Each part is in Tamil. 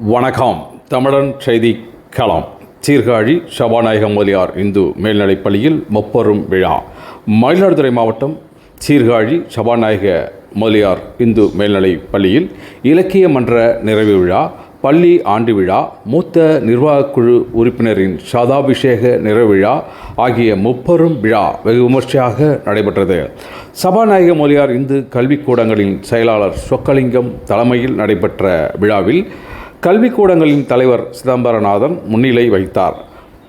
வணக்கம். தமிழன் செய்தி களம். சீர்காழி சபாநாயக முதலியார் இந்து மேல்நிலைப் பள்ளியில் முப்பெரும் விழா. மயிலாடுதுறை மாவட்டம் சீர்காழி சபாநாயக முதலியார் இந்து மேல்நிலைப் பள்ளியில் இலக்கிய மன்ற நிறைவு விழா, பள்ளி ஆண்டு விழா, மூத்த நிர்வாகக்குழு உறுப்பினரின் சதாபிஷேக நிறைவு விழா ஆகிய முப்பெரும் விழா வெகு விமர்சையாக நடைபெற்றது. சபாநாயக முதலியார் இந்து கல்விக்கூடங்களின் செயலாளர் சொக்கலிங்கம் தலைமையில் நடைபெற்ற விழாவில் கல்விக்கூடங்களின் தலைவர் சிதம்பரநாதன் முன்னிலை வகித்தார்.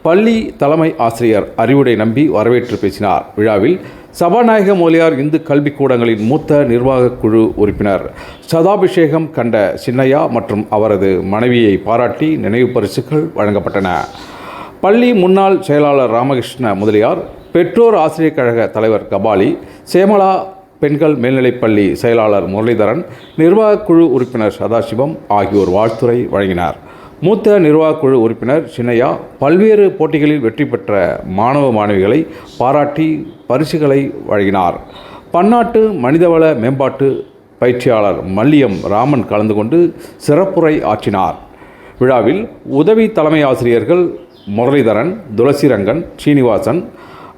பள்ளி தலைமை ஆசிரியர் அறிவுடை நம்பி வரவேற்று பேசினார். விழாவில் சபாநாயக முதலியார் இந்து கல்விக்கூடங்களின் மூத்த நிர்வாகக் குழு உறுப்பினர் சதாபிஷேகம் கண்ட சின்னையா மற்றும் அவரது மனைவியை பாராட்டி நினைவு பரிசுகள் வழங்கப்பட்டன. பள்ளி முன்னாள் செயலாளர் ராமகிருஷ்ண முதலியார், பெற்றோர் ஆசிரியர் கழக தலைவர் கபாலி, சேமலா பெண்கள் மேல்நிலைப்பள்ளி செயலாளர் முரளிதரன், நிர்வாகக் குழு உறுப்பினர் சதாசிவம் ஆகியோர் வாழ்த்துரை வழங்கினார். மூத்த நிர்வாகக்குழு உறுப்பினர் சின்னையா பல்வேறு போட்டிகளில் வெற்றி பெற்ற மாணவ மாணவிகளை பாராட்டி பரிசுகளை வழங்கினார். பன்னாட்டு மனிதவள மேம்பாட்டு பயிற்சியாளர் மல்லியம் ராமன் கலந்து கொண்டு சிறப்புரை ஆற்றினார். விழாவில் உதவி தலைமை ஆசிரியர்கள் முரளிதரன், துளசிரங்கன், சீனிவாசன்,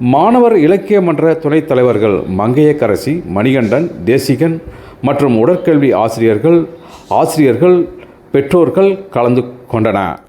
மாணவர் இலக்கிய மன்ற துணைத் தலைவர்கள் மங்கையக்கரசி, மணிகண்டன், தேசிகன் மற்றும் உடற்கல்வி ஆசிரியர்கள், பெற்றோர்கள் கலந்து கொண்டனர்.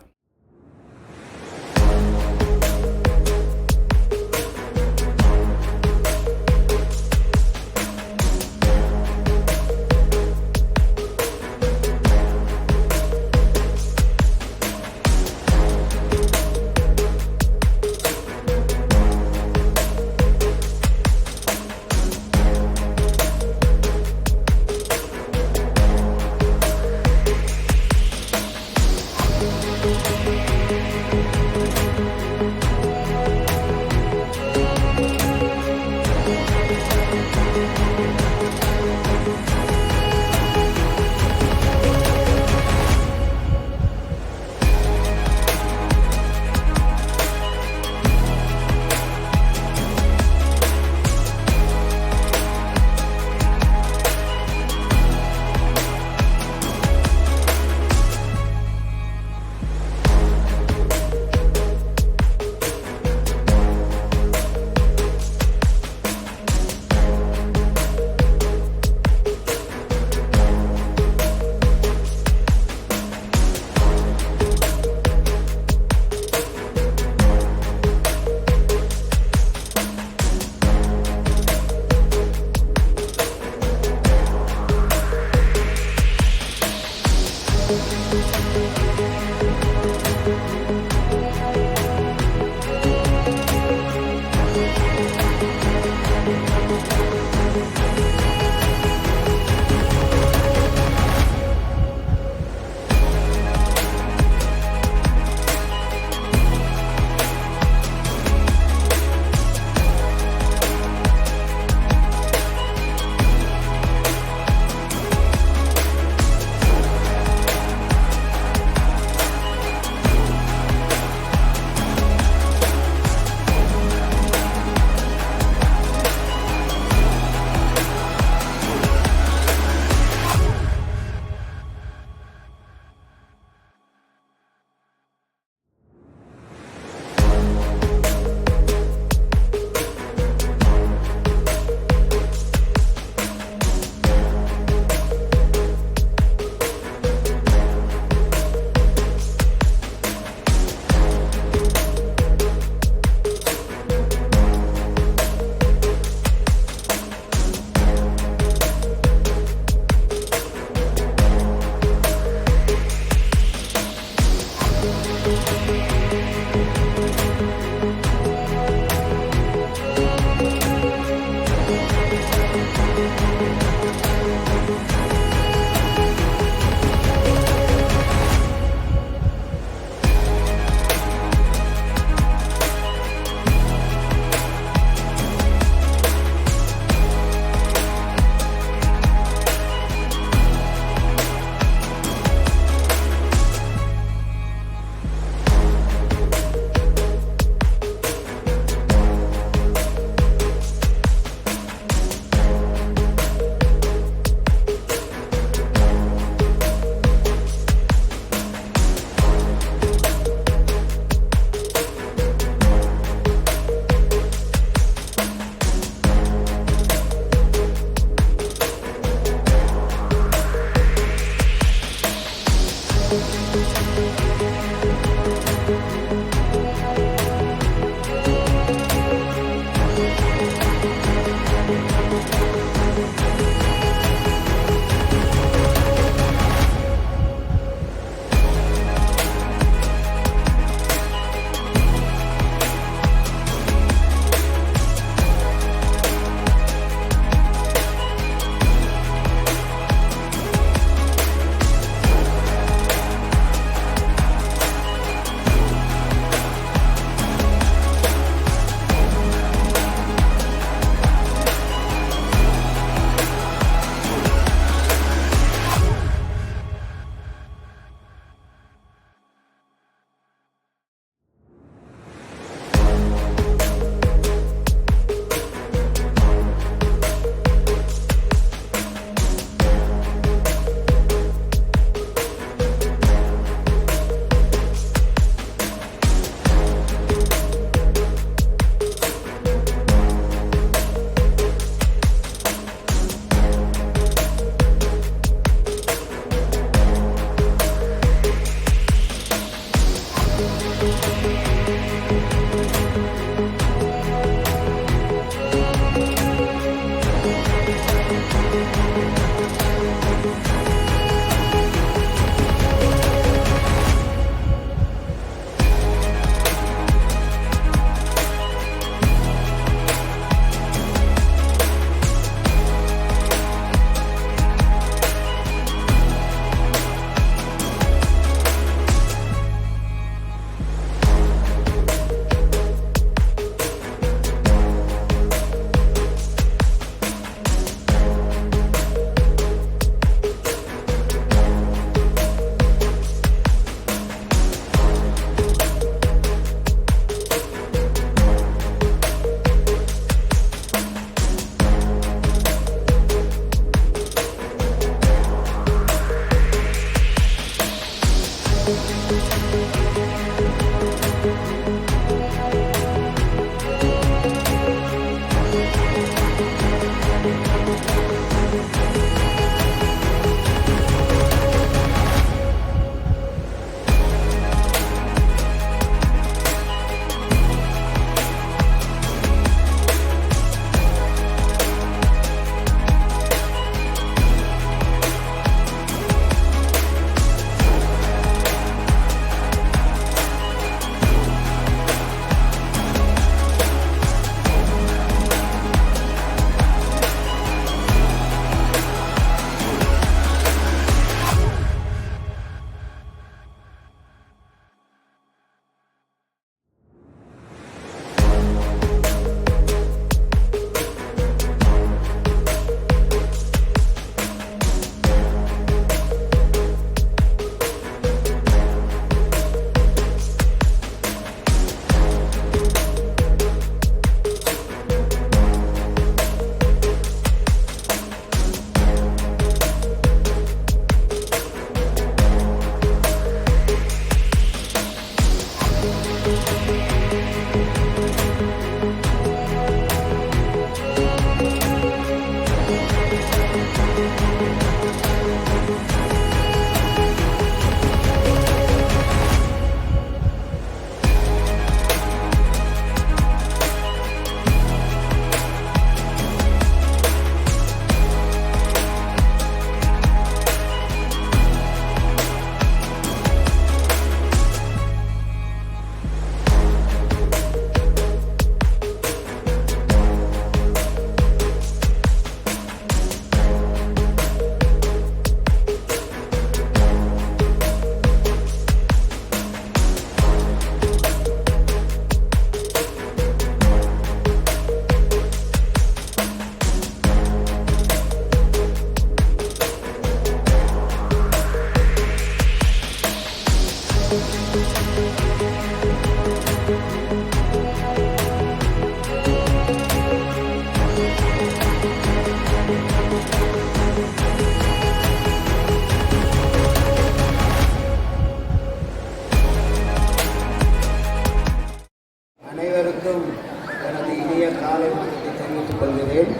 அனைவருக்கும் எனது இனிய காலை வணக்கத்தை தெரிவித்துக் கொள்கிறேன்.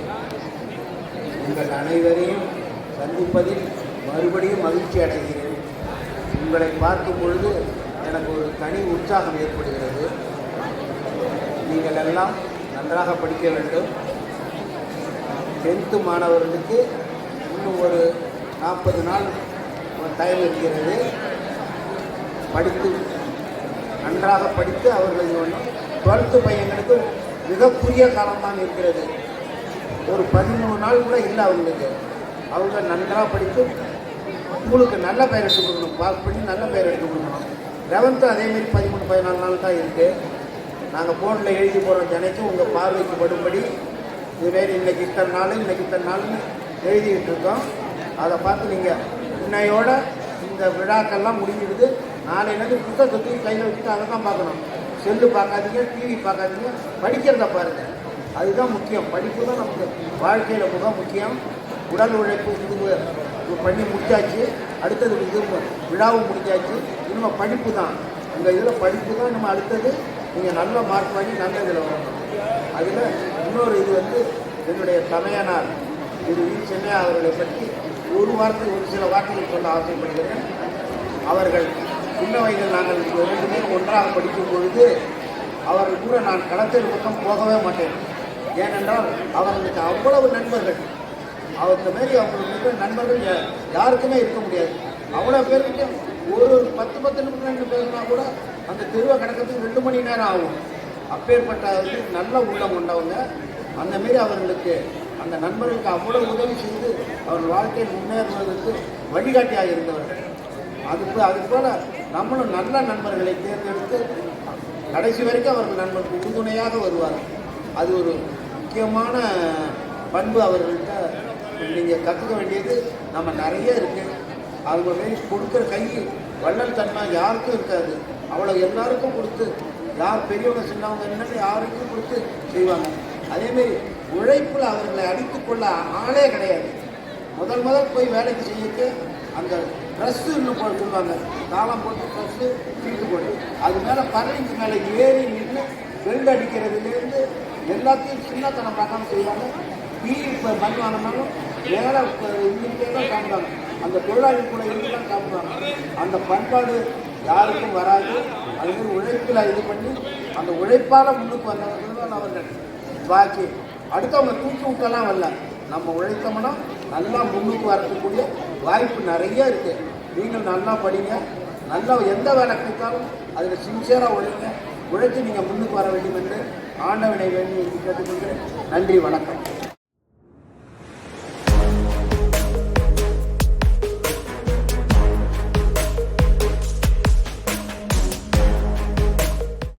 உங்கள் அனைவரையும் சந்திப்பதில் மறுபடியும் மகிழ்ச்சி அடைகிறேன். உங்களை பார்க்கும் பொழுது எனக்கு ஒரு தனி உற்சாகம் ஏற்படுகிறது. நீங்கள் எல்லாம் நன்றாக படிக்க வேண்டும். 10th மாணவர்களுக்கு இன்னும் ஒரு 40 நாள் டைம் இருக்கிறது. படித்து நன்றாக படித்து அவர்கள் 12th பையன்களுக்கு மிக குறுகிய காலம்தான் இருக்கிறது. ஒரு 13 நாள் கூட இல்லை அவங்களுக்கு. அவங்க நன்றாக படித்து உங்களுக்கு நல்ல பெயர் எடுத்து கொடுக்கணும். பாஸ் பண்ணி நல்ல பெயர் எடுத்து கொடுக்கணும். 11th அதேமாரி 13-14 நாள் தான் இருக்குது. நாங்கள் ஃபோனில் எழுதி போகிற தினைக்கும் உங்கள் பார்வைக்கு படும்படி இதுமாரி இன்றைக்கி இத்தனை நாள்னு எழுதிக்கிட்டு இருக்கோம். அதை பார்த்து நீங்கள் இன்னையோட இந்த விழாக்கள்லாம் முடிஞ்சிடுது. நாளையிலேருந்து புத்தகத்தை கையில் வச்சுட்டு அதை தான் பார்க்கணும். செல்லு பார்க்காதீங்க, டிவி பார்க்காதீங்க, படிக்கிறத பாருங்கள். அதுதான் முக்கியம். படிப்பு தான் நமக்கு வாழ்க்கையில் மிக முக்கியம். உடல் உழைப்பு இது பண்ணி முடிச்சாச்சு. அடுத்தது இது விழாவும் முடிச்சாச்சு. இன்னும் படிப்பு தான். இந்த இதில் படிப்பு தான் நம்ம அடுத்தது. நீங்கள் நல்ல மார்க் வாங்கி நல்ல இதில் வரணும். அதில் இன்னொரு இது என்னுடைய தமையனார் திரு வி. சென்னையா அவர்களை பற்றி ஒரு சில வார்த்தைகள் சொல்ல ஆசைப்படுகிறேன். அவர்கள் சின்ன வயதில் நாங்கள் 2 பேரும் ஒன்றாக படிக்கும் பொழுது அவர்கள் கூட நான் களத்தில் பக்கம் போகவே மாட்டேன். ஏனென்றால் அவர்களுக்கு அவ்வளவு நண்பர்கள். அவருக்கு மாரி அவங்களுக்கு நண்பர்கள் யாருக்குமே இருக்க முடியாது. அவ்வளோ பேருக்கு ஒரு 10 நிமிஷம் பேசினா கூட அந்த தெருவை கிடக்கிறதுக்கு 2 மணி நேரம் ஆகும். அப்பேற்பட்ட நல்ல உள்ளம் கொண்டவங்க. அந்தமாரி அவர்களுக்கு அந்த நண்பர்களுக்கு அவ்வளோ உதவி செய்து அவர்கள் வாழ்க்கையில் முன்னேறுவதற்கு வழிகாட்டியாக இருந்தவர்கள். அதுபோல் நம்மளும் நல்ல நண்பர்களை தேர்ந்தெடுத்து கடைசி வரைக்கும் அவர்கள் நண்பருக்கு உறுதுணையாக வருவார்கள். அது ஒரு முக்கியமான பண்பு அவர்கள்ட்ட நீங்கள் கற்றுக்க வேண்டியது நம்ம நிறைய இருக்குது. அவங்க மாரி கொடுக்குற கை வள்ளல் தன்மை யாருக்கும் இருக்காது. அவ்வளோ எல்லாருக்கும் கொடுத்து யார் பெரியவங்க சின்னவங்க என்னன்னு யாருக்கும் கொடுத்து செய்வாங்க. அதேமாரி உழைப்பில் அவர்களை அடித்துக்கொள்ள ஆளே கிடையாது. முதல் போய் வேலைக்கு செய்யக்கு அந்த ட்ரெஸ்ஸு இன்னும் கொடுப்பாங்க. தாளம் போட்டு ட்ரெஸ்ஸு சீட்டு போட்டு அது மேலே பறவைக்கு மேலே ஏறி நின்று பெல்ட் அடிக்கிறதுலேருந்து எல்லாத்தையும் சின்னத்தனம் பார்க்காம செய்வாங்க. இப்போ மண் வாங்கினாலும் மேலே இருந்துகிட்டே தான் காமிப்பாங்க. அந்த தொழிலாளி கூட இருந்து தான் காமிப்பாங்க. அந்த பண்பாடு யாருக்கும் வராது. அதுமாதிரி உழைப்பில் இது பண்ணி அந்த உழைப்பால் முன்னுக்கு வந்தவர்கள் தான் அவர்கள். பாக்கி அடுத்தவங்க தூக்கி விட்டெல்லாம் வரல. நம்ம உழைத்தோம்னா நல்லா முன்னுக்கு வரக்கூடிய வாய்ப்பு நிறைய இருக்குது. நீங்கள் நல்லா படிங்க. நல்லா எந்த வேலை கிடைத்தாலும் அதில் சின்சியராக உழைத்து நீங்கள் முன்னுக்கு வர வேண்டும் என்று ஆண்டவனை வேண்டி கேட்டுக்கொண்டு நன்றி, வணக்கம்.